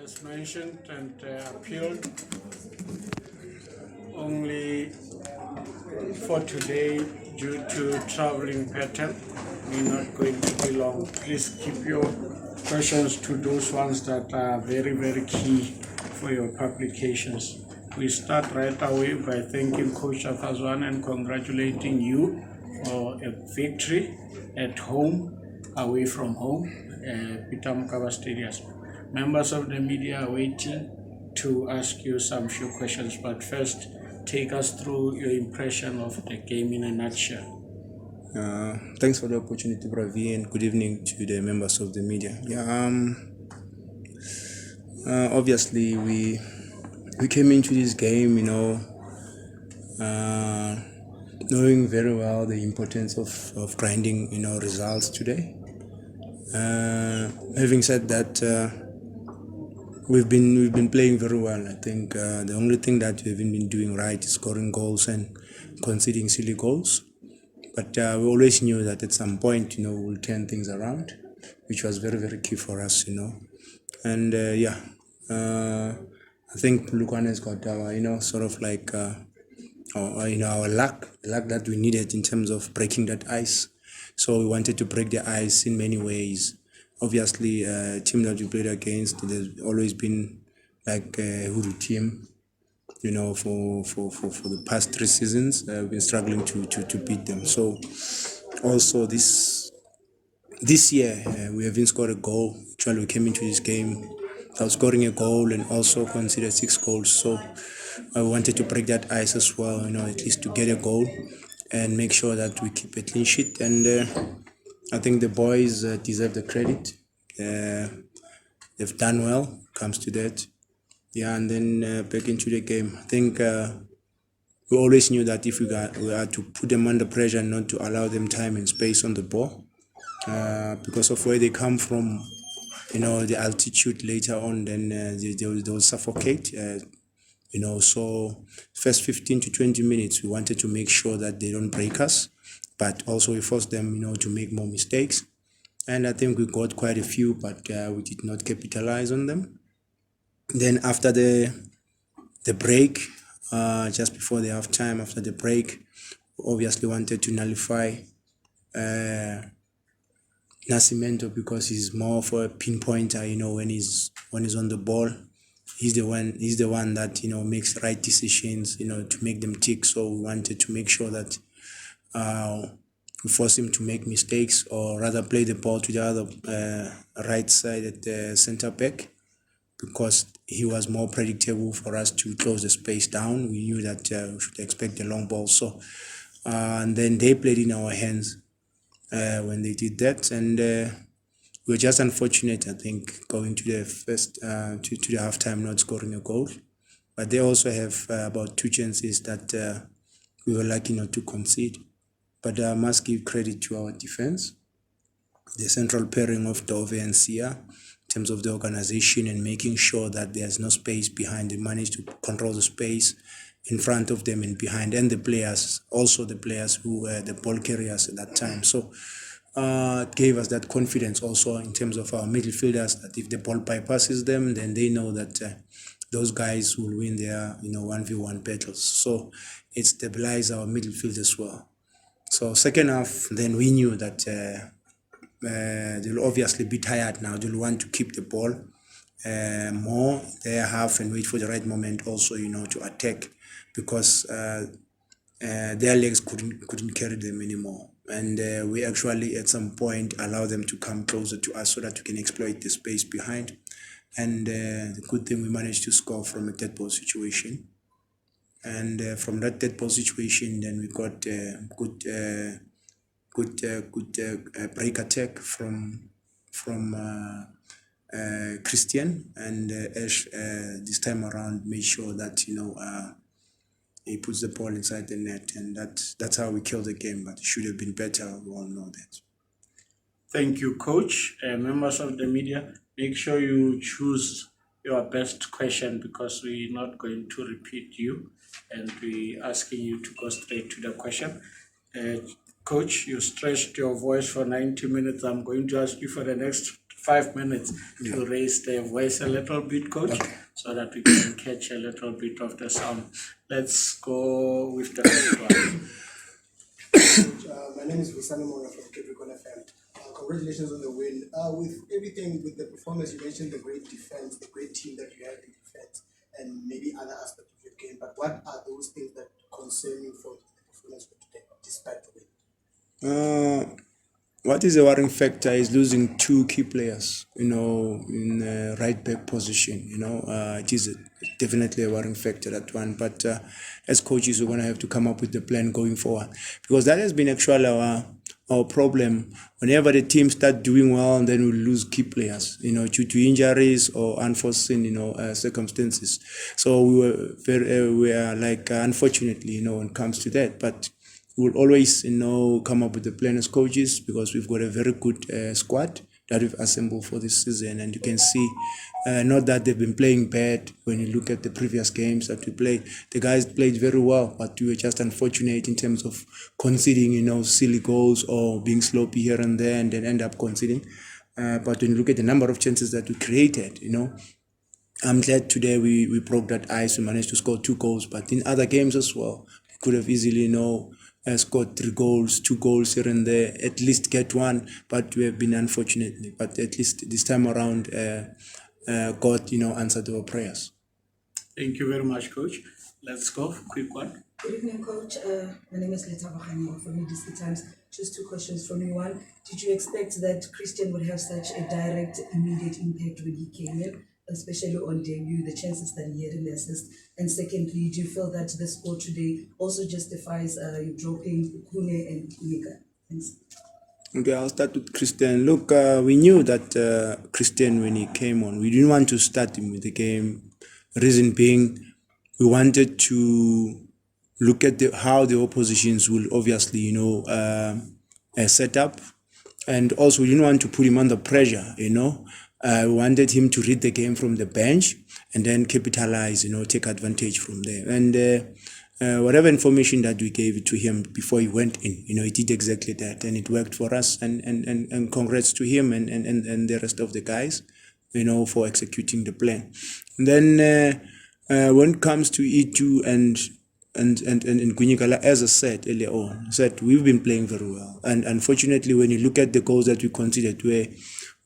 As mentioned and appealed, only for today, due to traveling pattern, we're not going to be long. Please keep your questions to those ones that are very, very key for your publications. We start right away by thanking Coach Zwane and congratulating you for a victory at home, away from home, Peter Mokaba Stadium. Members of the media are waiting to ask you some few questions, but first, take us through your impression of the game in a nutshell. Thanks for the opportunity, Bravi, and good evening to the members of the media. Obviously, we came into this game, knowing very well the importance of grinding, results today. Having said that, we've been playing very well. I think the only thing that we haven't been doing right is scoring goals and conceding silly goals. But we always knew that at some point, we'll turn things around, which was very, very key for us, And I think Lukwan has got our, sort of like, our luck, the luck that we needed in terms of breaking that ice. So we wanted to break the ice in many ways. Obviously, team that we played against, there's always been like a hoodoo team. For the past 3 seasons, we've been struggling to beat them. So also this year, we haven't scored a goal. Actually, we came into this game without scoring a goal and also considered 6 goals. So I wanted to break that ice as well, at least to get a goal and make sure that we keep a clean sheet. And I think the boys deserve the credit. They've done well, comes to that. Yeah, and then back into the game. I think we always knew that if we had to put them under pressure and not to allow them time and space on the ball, because of where they come from, the altitude later on, then they will suffocate. So first 15 to 20 minutes, we wanted to make sure that they don't break us, but also we forced them, to make more mistakes. And I think we got quite a few, but we did not capitalize on them. Then after the break, just before the halftime, after the break, we obviously wanted to nullify Nascimento because he's more for a pinpointer. When he's on the ball, he's the one that makes right decisions. To make them tick. So we wanted to make sure that we force him to make mistakes, or rather play the ball to the other right side at the center back, because he was more predictable for us to close the space down. We knew that we should expect the long ball. So, and then they played in our hands when they did that. And we were just unfortunate, I think, going to the first, to the halftime, not scoring a goal. But they also have about 2 chances that we were lucky not to concede. But I must give credit to our defense, the central pairing of Dove and Sia, in terms of the organization and making sure that there's no space behind. They managed to control the space in front of them and behind, and the players, also the players who were the ball carriers at that time. So it gave us that confidence also in terms of our midfielders, that if the ball bypasses them, then they know that those guys will win their 1v1 battles. So it stabilized our midfield as well. So second half, then we knew that they'll obviously be tired now. They'll want to keep the ball more their half and wait for the right moment also, to attack, because their legs couldn't carry them anymore. And we actually at some point allow them to come closer to us so that we can exploit the space behind. And the good thing, we managed to score from a dead ball situation. And from that dead ball situation, then we got good break attack from Christian, and Ash this time around made sure that he puts the ball inside the net, and that's how we killed the game. But it should have been better. We all know that. Thank you, Coach. Members of the media, make sure you choose your best question, because we're not going to repeat you, and we're asking you to go straight to the question. Coach, you stretched your voice for 90 minutes. I'm going to ask you for the next 5 minutes to raise the voice a little bit, Coach, so that we can catch a little bit of the sound. Let's go with the first one. My name is Visani Mora from Capricorn FM. Congratulations on the win. With everything, with the performance, you mentioned the great defense, the great team that you had in defense, and maybe other aspects of your game. But what are those things that concern you from the performance for today, despite the win? What is a worrying factor is losing two key players, in right back position. It is definitely a worrying factor, that one. But as coaches, we're going to have to come up with the plan going forward, because that has been actually our problem. Whenever the team start doing well, and then we lose key players, due to injuries or unforeseen, circumstances. So we are like, unfortunately, when it comes to that, but we'll always, come up with the plan as coaches, because we've got a very good squad that we've assembled for this season. And you can see, not that they've been playing bad. When you look at the previous games that we played, the guys played very well, but we were just unfortunate in terms of conceding, silly goals or being sloppy here and there, and then end up conceding. But when you look at the number of chances that we created, I'm glad today we broke that ice. We managed to score 2 goals, but in other games as well, we could have easily, scored 3 goals, 2 goals here and there, at least get one, but we have been unfortunate. But at least this time around, God, answered our prayers. Thank you very much, Coach. Let's go. Quick one. Good evening, Coach. My name is Leta Bakhanyo from DC Times. Just 2 questions from me. One, did you expect that Christian would have such a direct, immediate impact when he came in, especially on debut, the chances that he had in the assist? And secondly, do you feel that the score today also justifies you dropping Kune and Nika? Thanks. Okay, I'll start with Christian. Look, we knew that Christian, when he came on, we didn't want to start him with the game. Reason being, we wanted to look at how the oppositions will obviously, set up. And also, we didn't want to put him under pressure, we wanted him to read the game from the bench and then capitalize, take advantage from there. And whatever information that we gave to him before he went in, he did exactly that, and it worked for us. And congrats to him and the rest of the guys, for executing the plan. And then when it comes to E2 and Gunyikala, as I said earlier on, we've been playing very well. And unfortunately, when you look at the goals that we considered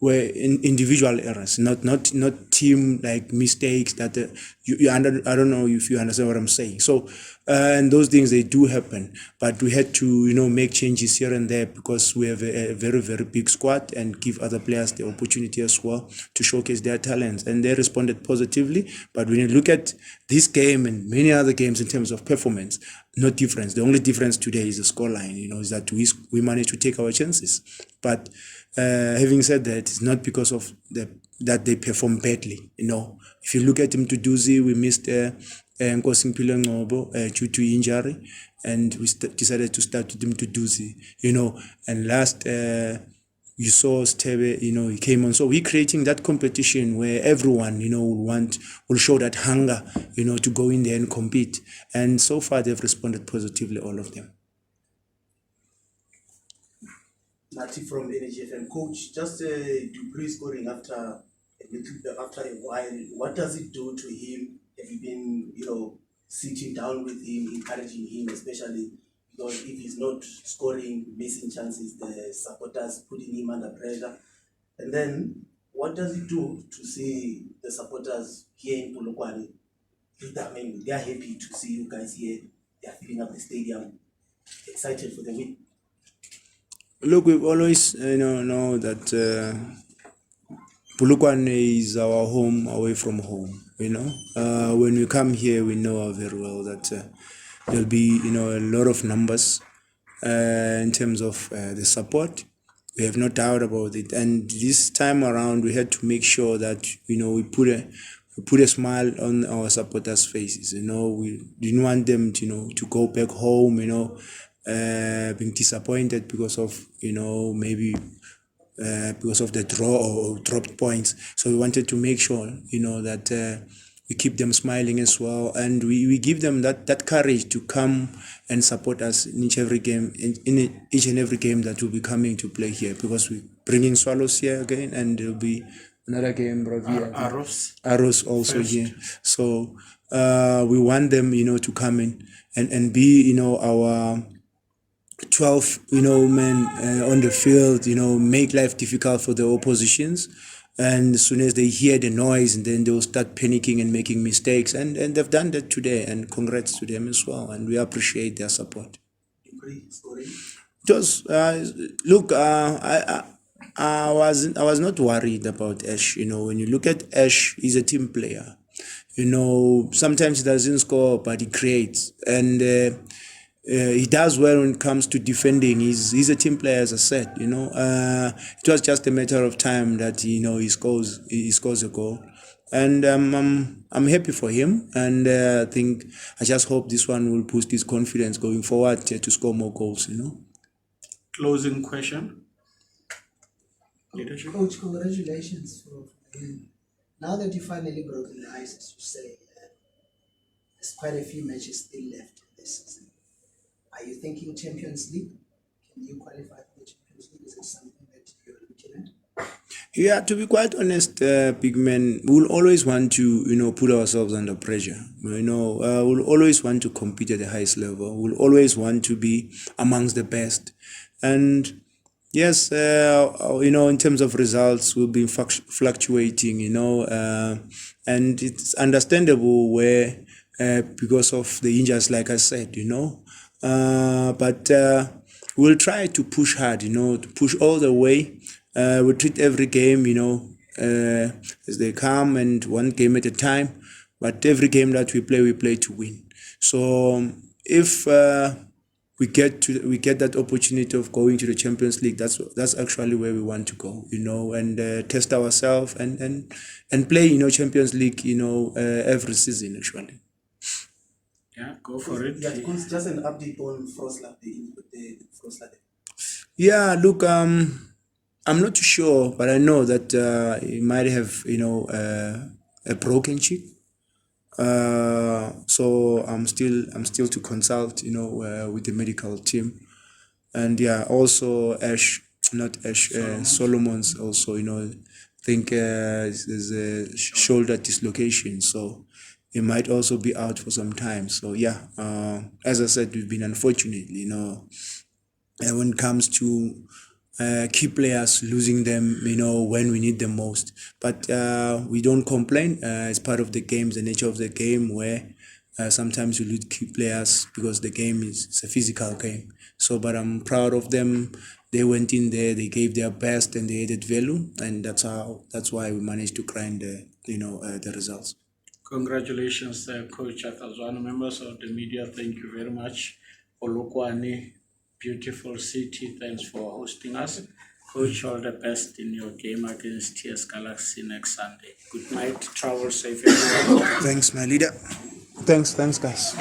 were individual errors, not team like mistakes that I don't know if you understand what I'm saying. So and those things, they do happen, but we had to make changes here and there, because we have a very, very big squad, and give other players the opportunity as well to showcase their talents, and they responded positively. But when you look at this game and many other games in terms of performance, no difference. The only difference today is the scoreline, is that we managed to take our chances. But having said that, it's not because of that they perform badly. If you look at him to Duzi, we missed Nkosi Ngobo due to injury, and we decided to start with him to Duzi. And last you saw Stebe, he came on. So we're creating that competition where everyone, will show that hunger, to go in there and compete. And so far they've responded positively, all of them. Nati from NHFM. Coach, just Dupree scoring after a while, what does it do to him? Have you been, sitting down with him, encouraging him, especially because if he's not scoring, missing chances, the supporters putting him under pressure? And then, what does it do to see the supporters here in Polokwane? I mean, they are happy to see you guys here. They are filling up the stadium, excited for the win. Look, we've always know that Polokwane is our home away from home. When we come here, we know very well that there'll be a lot of numbers in terms of the support. We have no doubt about it. And this time around, we had to make sure that we put a smile on our supporters' faces. We didn't want them to go back home, being disappointed because of maybe because of the draw or dropped points. So we wanted to make sure that we keep them smiling as well, and we give them that courage to come and support us in each every game, in each and every game that will be coming to play here, because we're bringing Swallows here again, and there'll be another game, Arrows also First. here. So we want them, to come in and be, our 12, men on the field, make life difficult for the oppositions. And as soon as they hear the noise, and then they'll start panicking and making mistakes. And they've done that today. And congrats to them as well. And we appreciate their support. Dupree scoring. Just look, I was not worried about Ash. When you look at Ash, he's a team player. Sometimes he doesn't score, but he creates, and he does well when it comes to defending. He's a team player, as I said. It was just a matter of time that he scores a goal, and I'm happy for him, and I just hope this one will boost his confidence going forward to score more goals. Closing question. Leadership. Coach, congratulations for him. Now that you finally broken the ice, as you say, there's quite a few matches still left this season. Are you thinking Champions League? Can you qualify for the Champions League? Is it something that you're looking at? Yeah, to be quite honest, big man, we'll always want to, put ourselves under pressure. We'll always want to compete at the highest level. We'll always want to be amongst the best. And yes, in terms of results, we've been fluctuating, and it's understandable where, because of the injuries, like I said, but we'll try to push hard, to push all the way. We treat every game, as they come, and one game at a time. But every game that we play to win. So if we get that opportunity of going to the Champions League, that's actually where we want to go, and test ourselves and play, Champions League, every season actually. Yeah, go for it. Yeah, Coach, just an update on Frosla, the Frosla. Yeah, look, I'm not too sure, but I know that he might have, a broken cheek. So I'm still to consult, with the medical team, and yeah, also Solomon's also, think there's a shoulder dislocation, so he might also be out for some time. So yeah, as I said, we've been unfortunate, when it comes to key players, losing them, when we need them most. But we don't complain. It's part of the game, the nature of the game, where sometimes you lose key players because the game is a physical game. So, but I'm proud of them. They went in there, they gave their best, and they added value, and that's why we managed to grind the results. Congratulations, Coach Zwane. Members of the media, thank you very much. Polokwane, beautiful city, thanks for hosting us. Coach, all the best in your game against TS Galaxy next Sunday. Good night, travel safe everyone. Thanks, my leader. Thanks, guys.